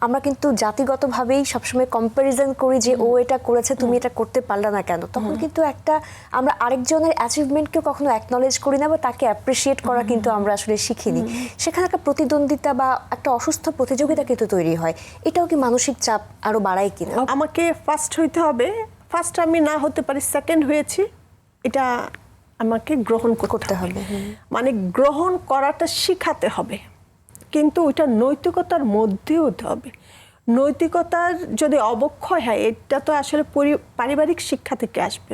আমরা কিন্তু জাতিগতভাবেই সবসময় কম্প্যারিজন করি যে ও এটা করেছে তুমি এটা করতে পারলে না কেন, তখন কিন্তু একটা আমরা আরেকজনের অ্যাচিভমেন্টকে কখনো অ্যাকনলেজ করি না বা তাকে অ্যাপ্রিসিয়েট করা কিন্তু আমরা আসলে শিখিনি। সেখানে একটা প্রতিদ্বন্দ্বিতা বা একটা অসুস্থ প্রতিযোগিতা কিন্তু তৈরি হয়। এটাও কি মানসিক চাপ আরো বাড়ায় কিনা? আমাকে ফার্স্ট হইতে হবে, ফার্স্ট আমি না হতে পারি, সেকেন্ড হয়েছি, এটা আমাকে গ্রহণ করতে হবে। মানে গ্রহণ করাটা শিখাতে হবে, কিন্তু ওইটা নৈতিকতার মধ্যে হতে হবে। নৈতিকতার যদি অবক্ষয় হয়, এটা তো আসলে পারিবারিক শিক্ষা থেকে আসবে।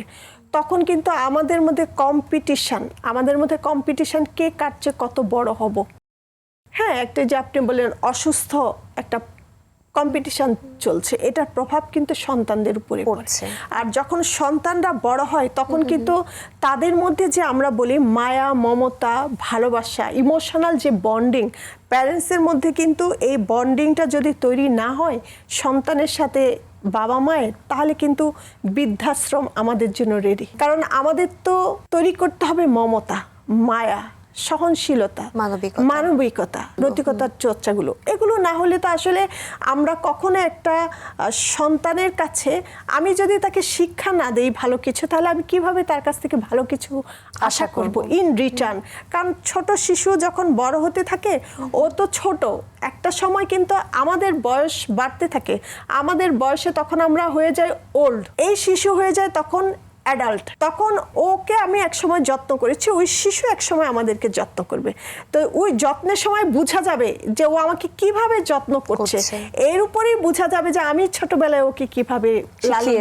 তখন কিন্তু আমাদের মধ্যে কম্পিটিশন কে কার চেয়ে কত বড় হব। হ্যাঁ, একটা যে আপনি বললেন অসুস্থ একটা কম্পিটিশন চলছে, এটার প্রভাব কিন্তু সন্তানদের উপরে পড়ছে। আর যখন সন্তানরা বড় হয় তখন কিন্তু তাদের মধ্যে যে আমরা বলি মায়া, মমতা, ভালোবাসা, ইমোশনাল যে বন্ডিং, প্যারেন্টসের মধ্যে কিন্তু এই বন্ডিংটা যদি তৈরি না হয় সন্তানের সাথে বাবা মায়ের, তাহলে কিন্তু বৃদ্ধাশ্রম আমাদের জন্য রেডি। কারণ আমাদের তো তৈরি করতে হবে মমতা, মায়া, সহনশীলতা, মানবিকতা, নৈতিকতার চর্চাগুলো। এগুলো না হলে তো আসলে আমরা কখনো একটা সন্তানের কাছে আমি যদি তাকে শিক্ষা না দেই ভালো কিছু, তাহলে আমি কিভাবে তার কাছ থেকে ভালো কিছু আশা করব ইন রিটার্ন? কারণ ছোট শিশু যখন বড় হতে থাকে, ও তো ছোট, একটা সময় কিন্তু আমাদের বয়স বাড়তে থাকে, আমাদের বয়সে তখন আমরা হয়ে যাই ওল্ড, এই শিশু হয়ে যায় তখন অ্যাডাল্ট। তখন ওকে আমি একসময় যত্ন করেছি, ওই শিশু একসময় আমাদেরকে যত্ন করবে। তো ওই যত্নের সময় বোঝা যাবে যে ও আমাকে কিভাবে যত্ন করছে, এর উপরেই বোঝা যাবে যে আমি ছোটবেলায় ওকে কিভাবে লালন